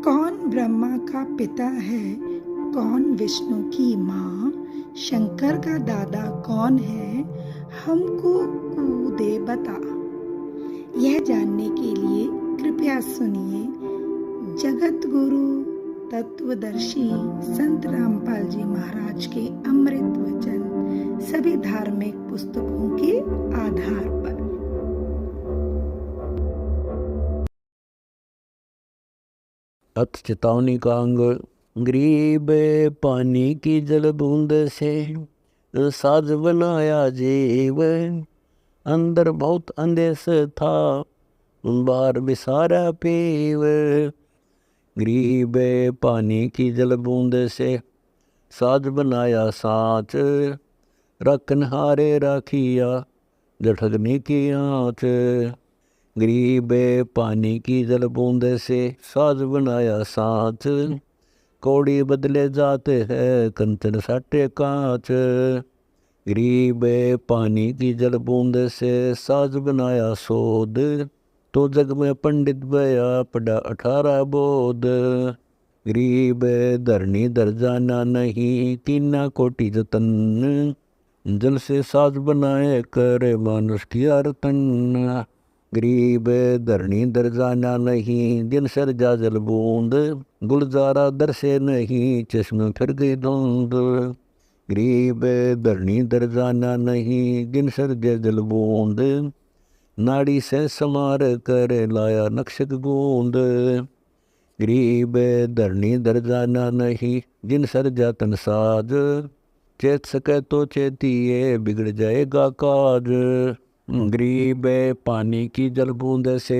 कौन ब्रह्मा का पिता है, कौन विष्णु की माँ, शंकर का दादा कौन है, हमको कूदे बता। यह जानने के लिए कृपया सुनिए जगत गुरु तत्वदर्शी संत रामपाल जी महाराज के अमृत वचन सभी धार्मिक पुस्तकों के आधार पर। अथ चेतावनी का अंग। गरीब पानी की जल बूंद से साज बनाया जीव, अंदर बहुत अंदेश था बाहर विसारा पीव। गरीब पानी की जल बूंद से साज बनाया साँच, रखनहारे राखिया जठगनी की आँच। गरीब पानी की जल बूंद से साज बनाया साँच, कौड़ी बदले जाते हैं कंचन साटे कांच। गरीब पानी की जल बूंद से साज बनाया सोद, तो जग में पंडित बया पड़ा 18 बोध। गरीब धरनी दर जाना नहीं तीना कोटि जतन, जल से साज बनाए करे मानुष की आरतन। गरीब धरनी दर जाना नहीं दिन सर जा जल बूंद, गुलजारा दर से नहीं चश्मे फिर गई धुंध। गरीब धरनी दर जाना नहीं दिन सर जा जल बूंद, नाड़ी से समार कर लाया नक्शक गूंद। गरीब धरनी दर जाना नहीं जिन सर जा तन साज, चेत सके तो चेतिए बिगड़ जाएगा काज। गरीब पानी की जल बूंद से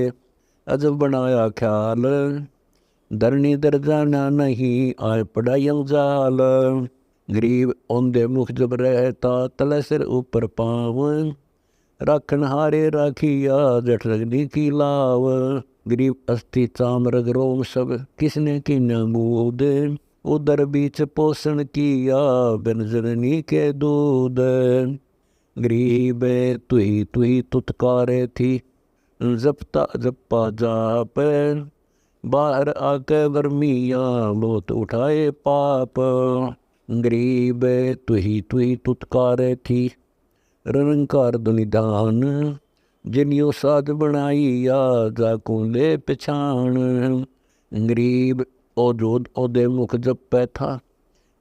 अजब बनाया ख्याल, धरनी दर जाना नहीं आए पड़ा जाल। गरीब औंधे मुख जब रहता तले सिर ऊपर पाँव, राखन हारे राखिया जठ रगनी की लाव। गरीब अस्थि चाम रग रोम सब किसने की नमूद, उदर बीच पोषण किया बिन जननी के दूध। गरीब तुही तुतकारे थी जपता जपा जाप, बाहर आके वर्मिया बहुत उठाए पाप। गरीब तुही तुतकारे थी रंकार दुनिधान, जिनियो साध बनाई या जाकू ले पछाण। गरीब ओजोद ओदे मुख जप था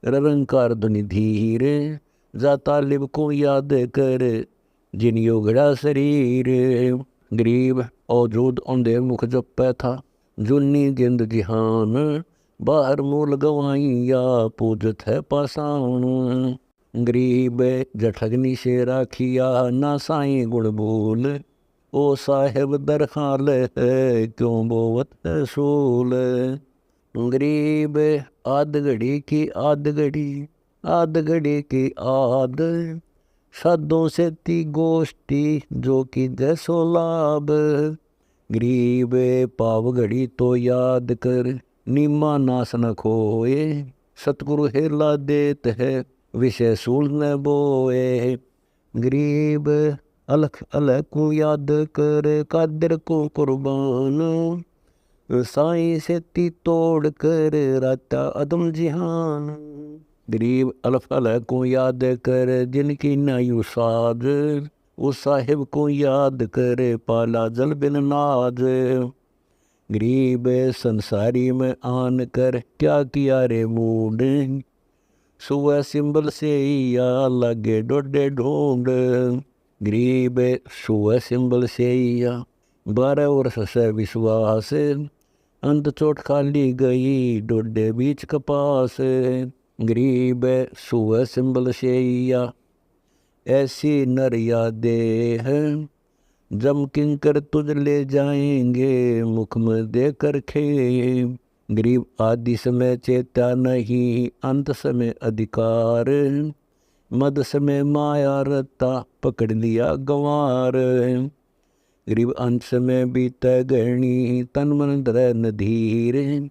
रंकार दुनि धीर, जाता लिब को याद कर जिनियो गड़ा शरीर। गरीब ओजोद औंधे मुख जप था जुन्नी जिंद जिहान, बाहर मूल गवाइया पूजत है पाषाण। गरीब जठगनी से राखिया ना साई गुण बोल, ओ साहेब दरखाल है क्यों बोवत है सूल। गरीब आद घड़ी की आद घड़ी आद घड़ी की आद, साधों से ती गोष्ठी जो कि जैसो लाभ। गरीब पाव घड़ी तो याद कर नीमा नास न खोए, सतगुरु हेला देत है विषय सूल न बोए। गरीब अलख अलख को याद कर कादर को कुर्बान, साई से ती तोड़ कर राता अदम जिहान। गरीब अलफ अलख को याद कर जिनकी नायु साज, उस साहिब को याद कर पाला जल बिन नाज। गरीब संसारी में आन कर क्या किया रे मूड, सुबह सिंबल से या लगे डोडे ढूंढ। गरीब सुबह सिंबल से या 12 वर्ष से विश्वास, अंत चोट खाली गई डोडे बीच कपास। गरीब सुबह सिंबल से या ऐसी नर यादें हैं, जम किंकर तुझ ले जाएंगे मुख में देकर खे। गरीब आदि समय चेता नहीं अंत समय अधिकार, मद समय माया रता पकड़ लिया गंवार। गरीब अंत समय बीता गहनी तन मन धरै नधीर,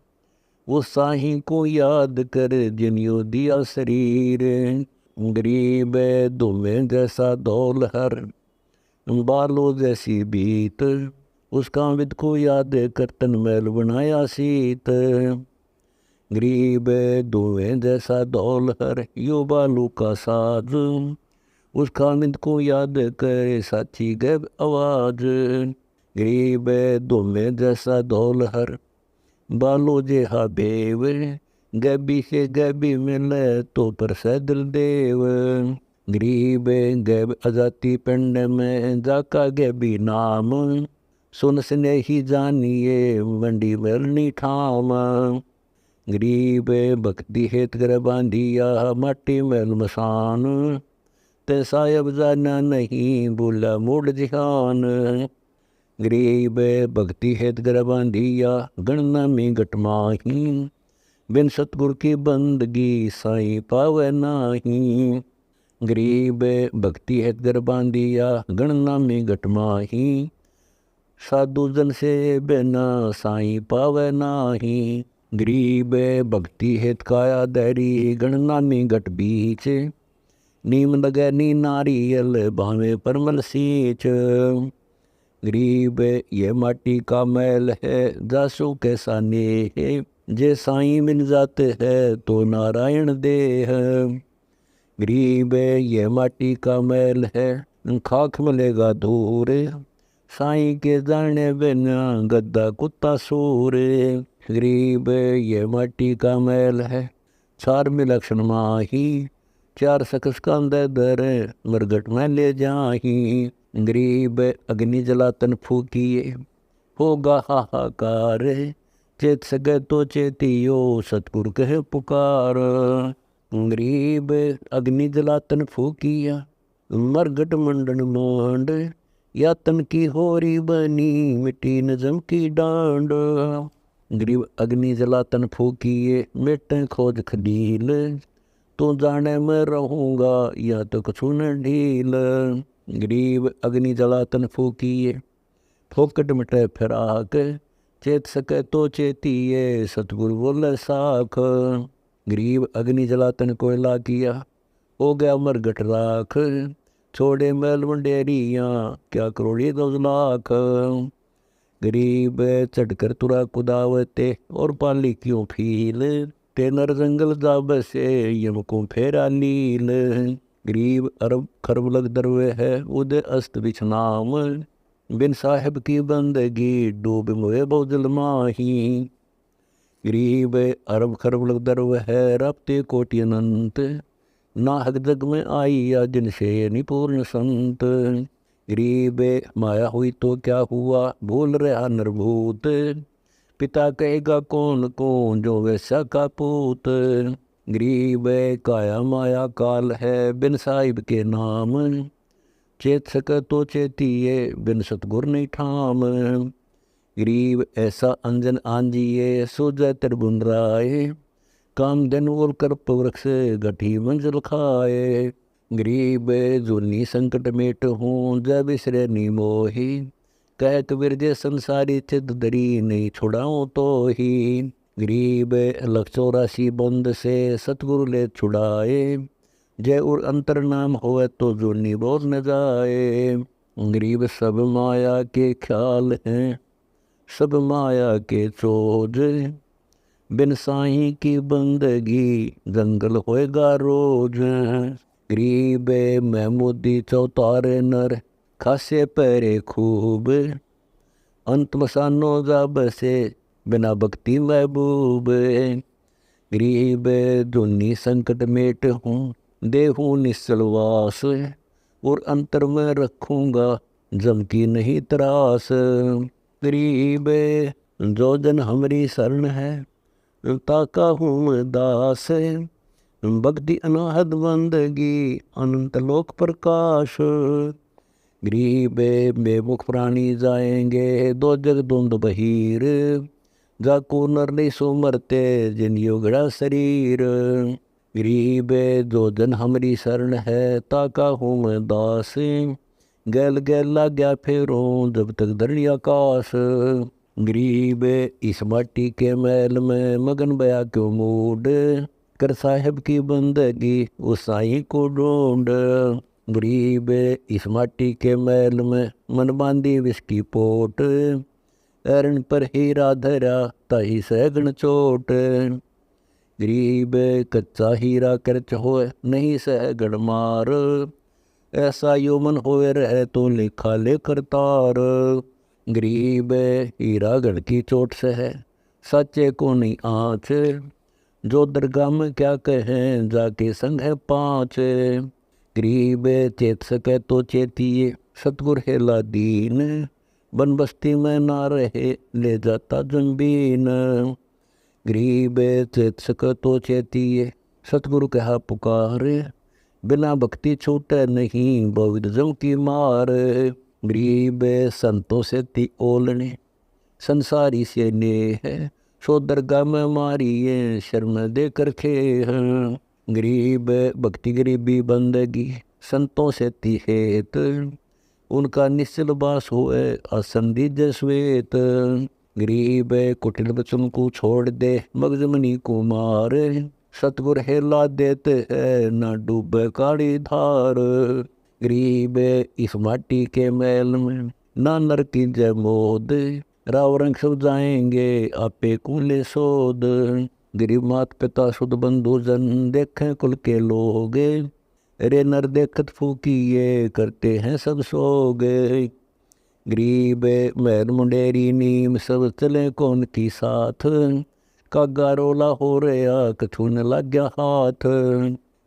वो साही को याद कर जिनियो दिया शरीर। गरीब धुमें जैसा धौल हर बालों जैसी बीत, उस कामिद को याद कर तन मैल बनाया सीत। गरीब दुएं जैसा दौल हर यो बालू का साज, उस कामिद को याद कर साची गैब आवाज। गरीब दुमें जैसा दौल हर बालो जेहा बेव, गैबी से गैबी मिले तो पर सैदल देव। गरीब गैब अजाती पिंड में जाका गैबी नाम, सुन स्नेही जानिए मंडी मरनी ठाम। गरीब भक्ति हेत कर बांधिया माटी मैल मसान, ते साहब जाना नहीं बोला मूड जिहान। गरीब भक्ति हेत कर बांधिया गणना में गटमाही, बिन सतगुर की बंदगी साई पावे नाही। गरीब भक्ति हेत कर बांधिया गणना में गटमाही, साधु जन से बिना साई पावे नाही। गरीब भक्ति हेत काया धैरी गणना में गट बीच, नीम लगे नी नारियल भावे परमल सींच। गरीब ये माटी का मैल है जासु कैसा नेह, जे साईं मिल जाते है तो नारायण देह। गरीब ये माटी का मैल है खाक मिलेगा दूर, साईं के जाने बिना गद्दा कुत्ता सूर। गरीब ये माटी का मैल है चार मिलक्षण माही, चार सकस कांदे दर मरगट में ले जाही। गरीब अग्नि जलातन फूकिए होगा हाहाकार, चेत सके तो चेतियो सतगुरु कहे पुकार। गरीब अग्नि जलातन फूकिया मरगट मंडन मांड, यातन की होरी बनी मिट्टी नजम की डांड। गरीब अग्नि जलातन फूकिए मिटे खोज खलील, तो जाने मैं रहूँगा या तो कछु न ढील। गरीब अग्नि जलातन फूकिए फोकट मिटे फिराक, चेत सके तो चेतिए सतगुरु बोले साख। गरीब अग्नि जलातन कोयला किया हो गया मरगट राख, छोड़े मैल मंडेरियाँ क्या करोड़ी 2 लाख। गरीब चढ़कर तुरा कुदावते और पाली क्यों फील, तेनर जंगल जा बसे यमको फेरा नील। गरीब अरब खरब लग दरवे है उदय अस्त बिछनाम, बिन साहिब की बंदगी डूब मोए बहुजल माही। गरीब अरब खरब लग दरवे है रबते कोटि अनंत, नाहक जग में आई या जिनसे निपूर्ण संत। गरीब माया हुई तो क्या हुआ भूल रहा नरभूत, पिता कहेगा कौन कौन जो वैसा का पूत। गरीब काया माया काल है बिन साहिब के नाम, चेत सके तो चेतिए बिन सतगुर नहीं ठाम। गरीब ऐसा अंजन आंजिए सूझे त्रिभुवन राय, काम दिन ओल कर वृक्ष गठी मंजिल खाए। गरीब जूनी संकट मेट हूँ जय बिसरे नी मोही, कह कबीर जे संसारी चिद दरी नहीं छुड़ाऊँ तो ही। गरीब 184 बंद से सतगुरु ले छुड़ाए, जय उर अंतर नाम होए तो जूनी बोल न जाए। गरीब सब माया के ख्याल हैं सब माया के चोज, बिन साईं की बंदगी जंगल होएगा रोज। गरीब महमूदी चौतारे नर खासे पैरे खूब, अंत मसानो जा बसे बिना भक्ति महबूब। गरीब धुनी संकट मेट हूँ देहूँ निश्चलवास, और अंतर में रखूँगा जम की नहीं त्रास। गरीब जो जन हमारी शरण है ताका हूँ दास, भक्ति अनाहद बंदगी अनंत लोक प्रकाश। गरीब बेमुख प्राणी जाएंगे दो जग द्वंद बहीर, जाको नर नहीं सो मरते जिन योगड़ा शरीर। गरीब जो जन हमारी शरण है ताका हूँ मैं दास, गैल गैल लाग गया फेरों जब तक धरणी आकाश। गरीब इस माटी के मैल में मगन बया क्यों मूड, कर साहेब की बंदगी उस साईं को ढूंढ। गरीब इस माटी के मैल में मन बांधी विस्की पोट, एरन पर हीरा धरा ताही सैगण चोट। गरीब कच्चा हीरा करच होए नहीं सैगण मार, ऐसा योमन होए रहे तो लेखा ले करतार। गरीब हीरा गढ़ की चोट से है सच्चे को नहीं आँच, जो दरगाह में क्या कहें जाके संग है पाँच। गरीब चेत सके तो चेतिए सतगुर हेला दीन, बन बस्ती में ना रहे ले जाता जंबीन। गरीब चेत सके तो चेतिए सतगुरु कहा पुकारे, बिना भक्ति छूटे नहीं बहुविधजम की मार। गरीब संतों से ती ओलने संसारी से ने है, सो दरगाह में मारी ये शर्म दे कर खे हैं। गरीब भक्ति गरीबी बंदगी संतों से ती हेत, उनका निश्चल बास होए आसन दीजे श्वेत। गरीब कुटिल बचन को छोड़ दे मगजमनी को मार, सतगुर हेला देते है ना डूबे काली धार। गरीब इस माटी के मैल में ना नर की जय मोद, राव रंग सब जाएंगे आपे कूले सोद। गरीब मात पिता शुद्ध बंधु जन देखें कुल के लोग, रे नर देखत फूकिए करते हैं सब सोगे। गरीब मैर मुंडेरी नीम सब चले कौन की साथ, कागा रोला हो रहा कछू न लग गया हाथ।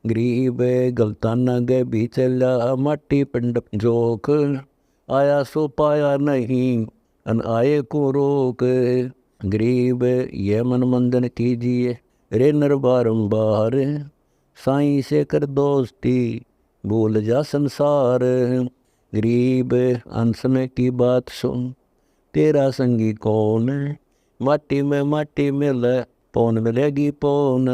गरीब गलता न गए भी चला माटी पिंड जोक, आया सो पाया नहीं अन आए को रोक। गरीब ये मन मंदन कीजिए रे नर बारंबार, साईं से कर दोस्ती भूल जा संसार। गरीब अंश में की बात सुन तेरा संगी कौन, माटी में माटी मिल पौन मिलेगी पौन।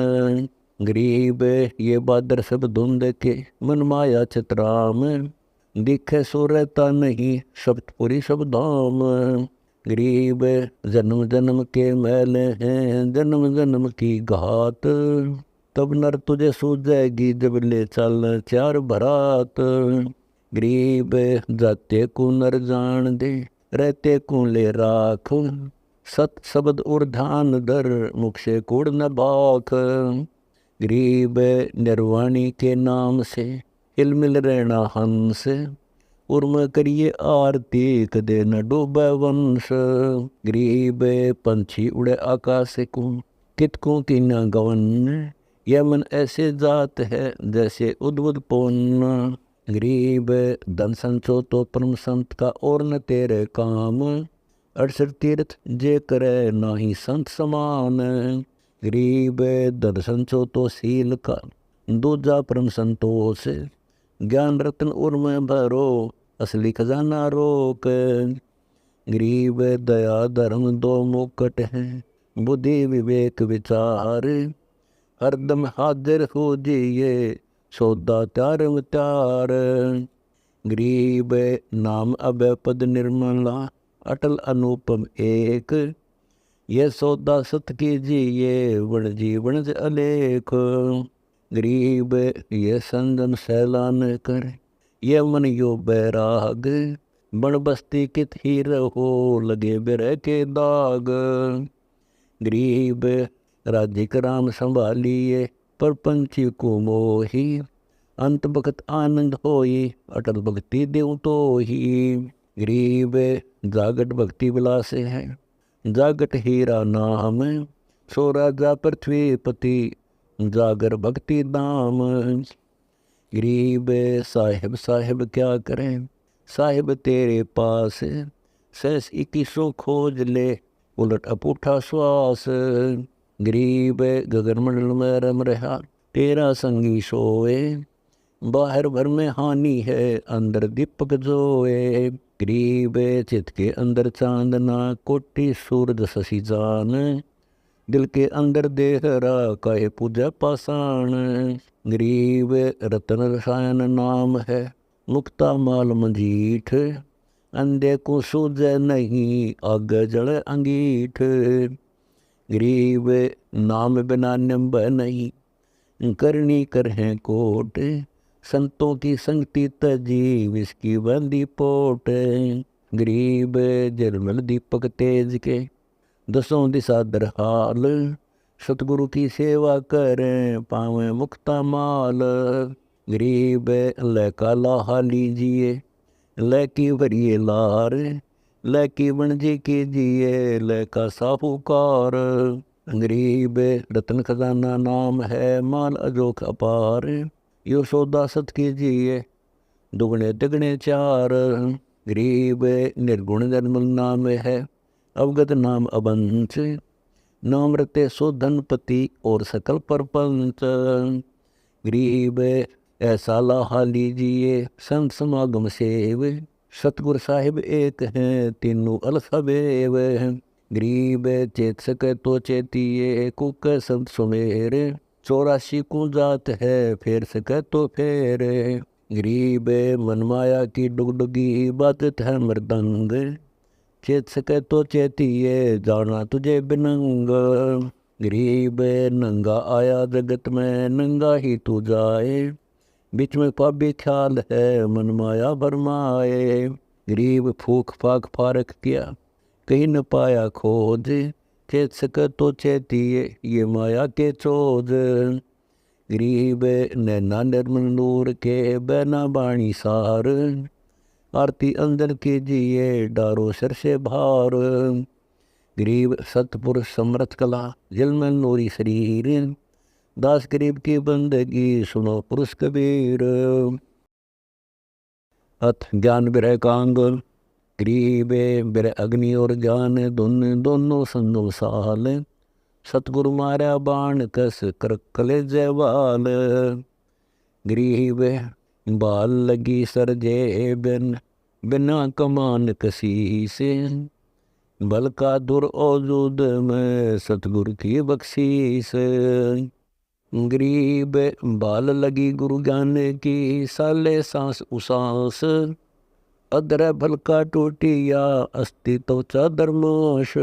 गरीब ये बादर सब धुंध के मन माया चित्राम, दिखे सो रहता नहीं शब्दपुरी सब धाम। गरीब जन्म जन्म के मैल हैं जन्म जन्म की घात, तब नर तुझे सूझेगी जब ले चल चार भरात। गरीब जाते को नर जान दे रहते को ले राख, सत शब्द और ध्यान धर मुख से कूड़ न बाख। गरीब निर्वाणी के नाम से हिलमिल रहना हंस, उर्म करिए आरती कदे न डूबे वंश। गरीब पंछी उड़े आकाश को कितकों की न गवन, यह मन ऐसे जात है जैसे उद्भुत पौन। गरीब धन संचो तो परम संत का और न तेरे काम, 68 तीर्थ जे करे नाही संत समान। गरीब धन संचो तो सील का दूजा परम संतोष, ज्ञान रत्न उर्म भरो असली खजाना रोक। गरीब दया धर्म दो मुकट हैं बुद्धि विवेक विचार, हरदम हाजिर हो जिए सौदा त्यार त्यार। गरीब नाम अभय पद निर्मला अटल अनुपम एक, ये सौदा सत कीजिए वण जीवन अलेख। गरीब ये संजम सैलान कर ये मन यो बैराग, बण बस्ती कित ही रहो लगे बिरह के दाग। गरीब राज्य कराम संभालिए पर पंछी को मोही, अंत बखत आनंद होई अटल भक्ति देव तो ही। गरीब जागट भक्ति विलास है जागट हीरा नाम, सो राजा पृथ्वी पति जागर भक्ति दाम। गरीब साहिब साहिब क्या करें साहिब तेरे पास, सहस 2100 खोज ले उलट अपूठा श्वास। गरीब गगन मंडल में रम रहा तेरा संगी सोए, बाहर भर में हानि है अंदर दीपक जोए। गरीब चित के अंदर चांदना कोटि सूरज शशि जान, दिल के अंदर देहरा कहे पूजा पाषाण। गरीब रतन रसायन नाम है मुक्ता माल मंजीठ, अंधे को सूझे नहीं आग जड़ अंगीठ। गरीब नाम बिना निम्ब नहीं करनी कर हैं कोट, संतों की संगति तजी विस्की बंदी पोट। गरीब जरमल दीपक तेज के दसों दिशा दरहाल। सतगुरु की सेवा करें पावें मुक्ता माल। गरीब लैका लाहा लीजिए लैकी भरिए लार। लैकी बनजी कीजिए लैका साहूकार। गरीब रतन खजाना नाम है माल अजोख अपार। यो सौदा सत कीजिए दुगने तिगने चार। गरीब निर्गुण निर्मल नाम है अवगत नाम अबंच। नाम रते सो धनपति और सकल परपंच। गरीब ऐसा लाहा लीजिए संत समागम सेव। सतगुर साहिब एक हैं तीनों अलसबेव। गरीब चेत सके तो चेतिए कुक संत सुमेर। 84 को जात है फेर सके तो फेर। गरीब मनमाया की डुगडुगी बाजत है मृदंग। चेत सके तो चेतिए जाना तुझे बिनंग। गरीब नंगा आया जगत में नंगा ही तू जाए। बीच में पाबी ख्याल है मनमाया भरमाए। गरीब फूक फाक फारक किया कहीं न पाया खोज। चेत सके तो चेतिए ये माया के चोज। गरीब नैना निर्मल नूर के बैना बाणी सार। आरती अंदर कीजिए डारो सिर से भार। गरीब सतपुरुष समर्थ कला जिलमल नूरी शरीर। दास गरीब की बंदगी सुनो पुरुष कबीर। अथ ज्ञान विरह कांग। गरीब बिर अग्नि और ज्ञान दोनों संगम साल। सतगुरु मारा बाण कस कर कले जयवाल। गरीब बाल लगी सरजे बिना कमान कसी से। बल का दुर औजूद में सतगुरु की बख्शीस। गरीब बाल लगी गुरु ज्ञान की साले सांस उसास। अदर भल का टूटिया अस्थि तो चादरमोश।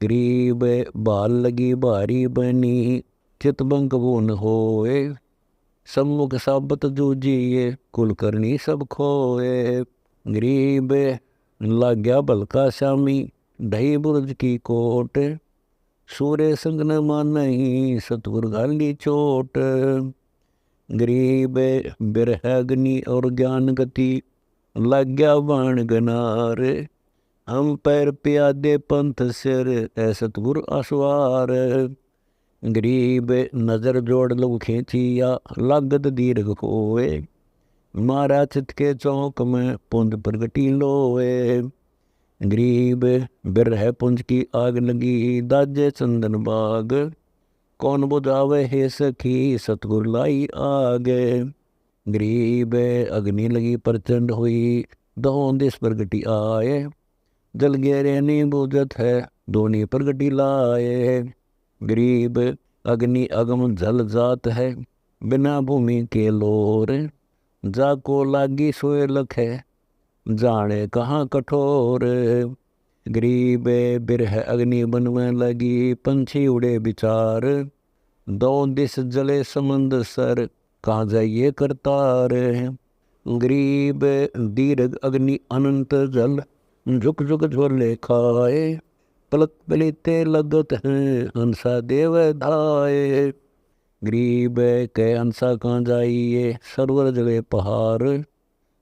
गरीब बाल लगी भारी बनी चितबंक वो न होए। सम्मुख साबत जूझिए कुल करनी सब खोए। गरीब लाग्या भल का श्यामी ढई बुर्ज की कोट। सूर्य संग न मानही सतगुर गाली चोट। गरीब बिरह अग्नि और ज्ञान गति लाग्या बाण गनार। हम पैर प्यादे पंथ सिर ऐ सतगुर आसवार। गरीब नजर जोड़ लो खींचिया लागत दीर्घ होए। मारा चित के चौक में पुंज प्रगटी लोए। गरीब बिरह पुंज की आग लगी दाजे चंदन बाग। कौन बुझावे हे सखी सतगुर लाई आग। गरीब अग्नि लगी प्रचंड हुई दहों दिस प्रगटी आए। जल गहरे नहीं बूझत है दोनी प्रगटी लाए। गरीब अग्नि अगम जल जात है बिना भूमि के लोर। जाको लागी सोए लख है जाने कहाँ कठोर। गरीब बिरह अग्नि बन में लगी पंछी उड़े विचार। दो दिस जले समंद सर कहाँ जाइए करतार। गरीब दीर्घ अग्नि अनंत जल झुक झुक झोले खाए। पलक पलीते लगत हैं हंसा देव धाए। गरीब के हंसा कहाँ जाइए सरवर जले पहाड़।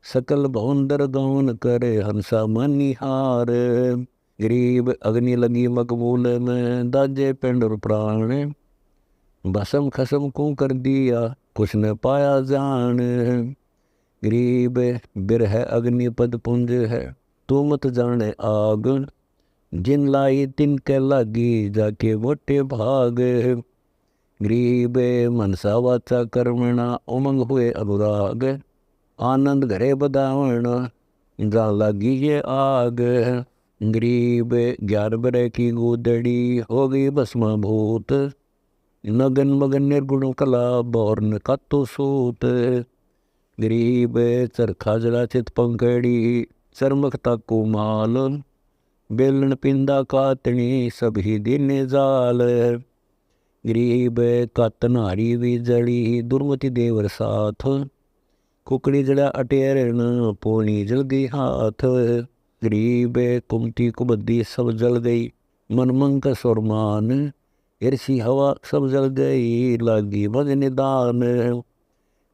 सकल भवंदर गौन करे हंसा मनिहार। गरीब अग्नि लगी मकबूल में दाजे पिंड और प्राण। भसम खसम को कर दिया कुछ न पाया जान। गरीब बिरह अग्नि पद पुंज है तू मत जाने आग। जिन लाई तिन के लागी जाके मोटे भाग। गरीब मनसा वाचा कर्मणा उमंग हुए अनुराग। आनंद घरे बदावण जा लागी ये आग। गरीब 11 बरे की गोदड़ी हो गई भस्मा भूत। नगन मगन निर्गुण कला बौर्न कातो सूत। गरीब चरखा जला चित पंकड़ी चरमख ताको माल। बेलन पिंदा कातनी सभी दिन जाल। गरीब कातन हारी भी जड़ी दुर्मति देवर साथ। कुकड़ी जड़ा अटेरण पोनी जल गई हाथ। गरीब कुमती कुबद्दी सब जल गई, मनमंक सुरमान ईर्षि हवा सब जल गई, लागी मज निदान।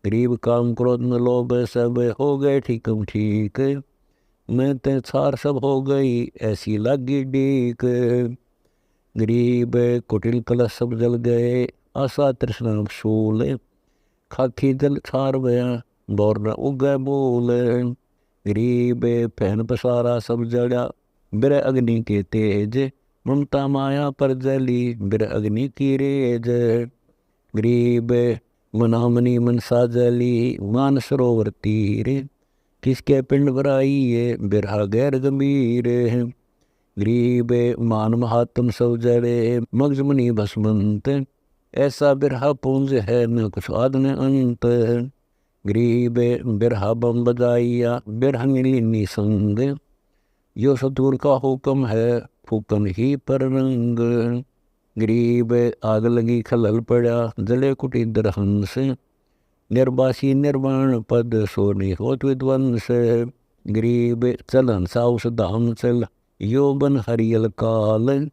गरीब काम क्रोध न लोभ सब हो गए ठीकम ठीक, मैं ते सार सब हो गई ऐसी लागी डीक। गरीब कुटिल कलश सब जल गए, आशा तृष्णा शूल, खाखी जल छार बया दौर न उगै मूल। गरीब पहन पसारा सब जड़ा, बिर अग्नि के तेज, ममता माया पर जली, बिर अग्नि की रेज। गरीब मनामनी मनसा जली, मान सरोवर तीर, किसके पिंड भराई है बिरहा गैर गंभीर। गरीब मान महात्म सब जड़े, मगज मनी भस्मंत, ऐसा बिरहा पुंज है न कुछ आद न अंत। गरीब बिरहा बम बजाइया, बिरहंगिनी निसंग, यो सतुर का हुक्म है फूकन ही पर रंग। गरीब आग लगी खलल पड़ा, जले कुटी दरहंस, निर्वासी निर्वाण पद सोने होत विद्वंस। गरीब चल हंसा उस धाम चल, यो बन हरियल काल,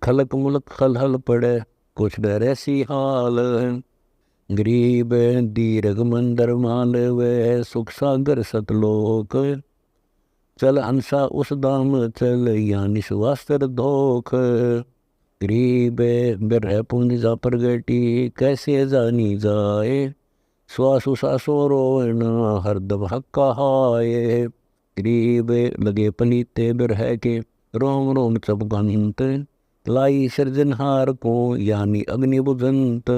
खलक मुलक खलहल पड़े कुछ डर ऐसी हाल। गरीब दीर्घ मंदर मालवे, सुख सागर सतलोक, चल हंसा उस धाम चल, यानी सुवास्तर धोख। गरीब बिरह पुंज जा प्रगटी, कैसे जानी जाए, श्वास उसासो रोना हरदम हक्का हाय। गरीब लगे पलीते बिरह के, रोम रोम चपगंत, लाई सृजनहार को यानी अग्नि बुझंत।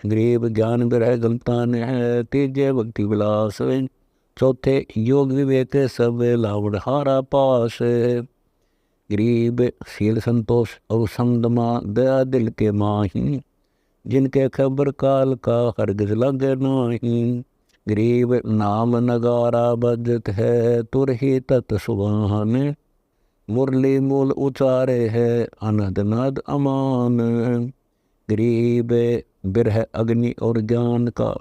गरीब ज्ञान बिरह गलतान है, तेजे भक्ति विलास, चौथे योग विवेक सब लावण हारा पास। गरीब शील संतोष और समदमा, दया दिल के माही, जिनके खबर काल का हरगिज लगे नहीं। गरीब नाम नगारा बजत है, तुर ही तत् सुभान, मुरली मूल उचारे है अनहद नाद अमान। गरीब बिरह अग्नि और ज्ञान का,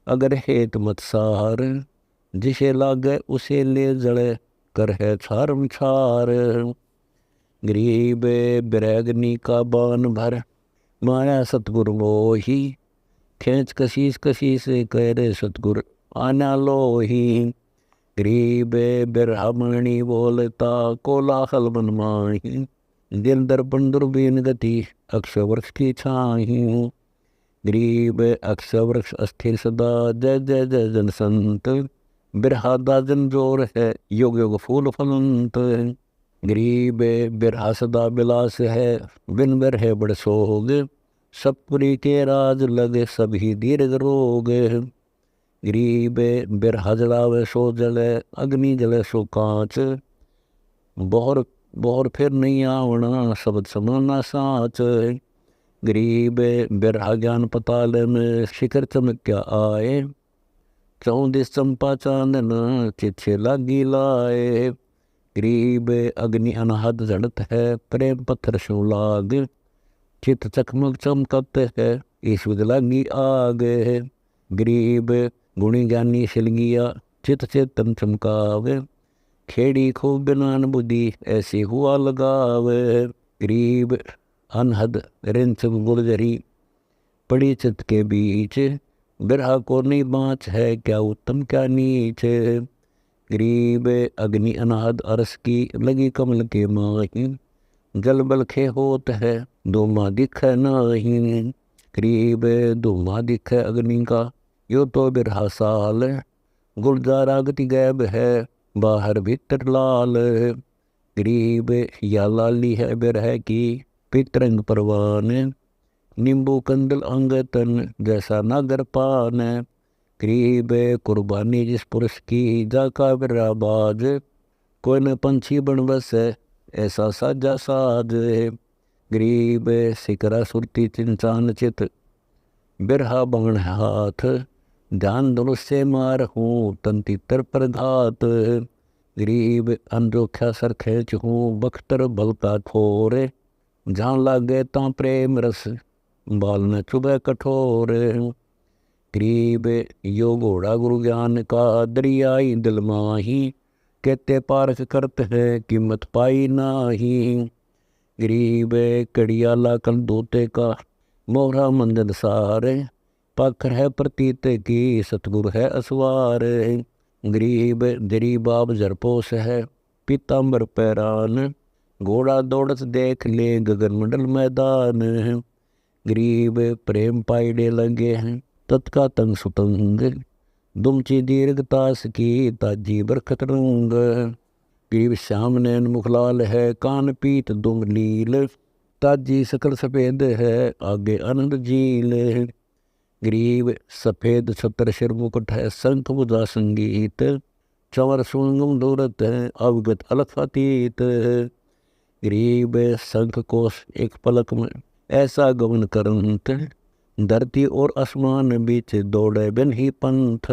अगर हेत मत सार, जिसे लागे उसे ले जड़े कर है छारम छार। गरीब बिरह अग्नि का बान भर, माया सतगुर मोही, खेच कशीस कशीस कह रे सतगुर आना लोही। गरीब बिरहामणी बोलता, कोलाहल मन माही, दिल दर्पण दुर्बीन गति अक्ष वृक्ष की छाही। गरीब अक्ष वृक्ष अस्थिर सदा, जय जय जय जन संत, बिरहा दाजन जोर है योग योग फूल फलंत। गरीब बिरहा सदा बिलास है, बिन बिरहे बड़ सोग, सतपुरी के राज लगे सभी दीर्घ रोग। गरीब बिरहा जलावे सो जले, अग्नि जले सो कांच, बोहर बोहर फिर नहीं आवना शब्द समाना साच। गरीब बिरहा ज्ञान पताल में, शिखर चमक क्या आए, चौदिस चंपा चांदन चिच्छे लागी लाए। गरीब अग्नि अनहद जड़त है, प्रेम पत्थर शो लाग, चित चकमक चमकत है ईश्वद लागी आग। गरीब गुणी ज्ञानी सिलगिया, चित चेतन चमकावे, खेड़ी खूब बिनान बुद्धि ऐसी हुआ लगावे। गरीब अनहद रिंच गुर्जरी, पड़ी चित के बीच, बिरहा को नहीं बाँच है क्या उत्तम क्या नीच। गरीब अग्नि अनहद अरस की, लगी कमल के माही, जल बल खे होत है धूमा दिख नहीं। गरीब धूमा दिख अग्नि का, यो तो बिरहा साल, गुलजारा गति गैब है बाहर भीतर लाल। गरीब या लाली है बिरह की, पितरंग परवान, नींबू कंदल अंगतन जैसा नागर पान। गरीब कुर्बानी जिस पुरुष की, जाका बिरहा बाज, कोई न पंछी बन बसे ऐसा साजा साज। गरीब सिकरा सुरती चिंचान चित, बिरहा बाण हाथ, ध्यान धनुष से मार हूँ तंती तर पर घात। गरीब अनजोख्या सर खेच हूँ, बख्तर बलता ठोर, जहाँ लागे ता प्रेम रस, बाल न चुभे कठोर। गरीब यो घोड़ा गुरु ज्ञान का, दरियाई दिल माही, कहते पारख करत है कीमत पाई नाही। गरीब कड़ियाला कल दोते का, मोहरा मंजन सारे, पाखर है प्रतीत की, सतगुरु है असवार। गरीब दरी बाब जरपोस है, पीताम्बर पैरान, घोड़ा दौड़त देख ले गगन मंडल मैदान। गरीब प्रेम पाइडे लगे हैं, तत्का तंग सुतंग, दुमची दीर्घतास की, ताजी बरखत रंग। गरीब श्याम नैन मुखलाल है, कान पीत दुम लील, ताजी सकल सफेद है, आगे आनंद झील। गरीब सफेद छत्र शिर मुकुट है, शंख बुधा संगीत, चंवर सुंगम दूरत है, अवगत अलख अतीत। गरीब शंख कोश एक पलक में, ऐसा गमन करंत, धरती और आसमान बीच दौड़े बिन ही पंथ।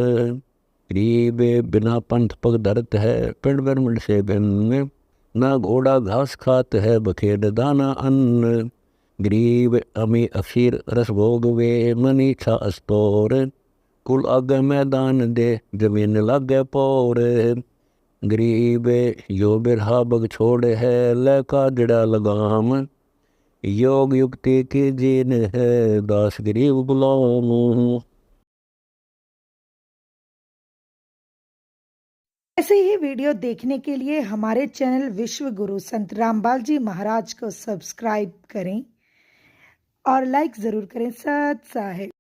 गरीब बिना पंथ पग धरत है, पिंड ब्रह्मंड से भिन्न, ना घोड़ा घास खात है, बखेड़ दाना अन्न। गरीब अमी अक्षीर रस भोग वे, मन इच्छा अस्तोर, कुल आगे मैदान दे, जमीन लागे पौर। गरीब यो बिरहा बग छोड़ है, लैका जड़ा लगाम, योग युक्ति की जीन है, दास गरीब गुलाम। ऐसे ही वीडियो देखने के लिए हमारे चैनल विश्व गुरु संत रामपाल जी महाराज को सब्सक्राइब करें और लाइक ज़रूर करें। सत साहिब।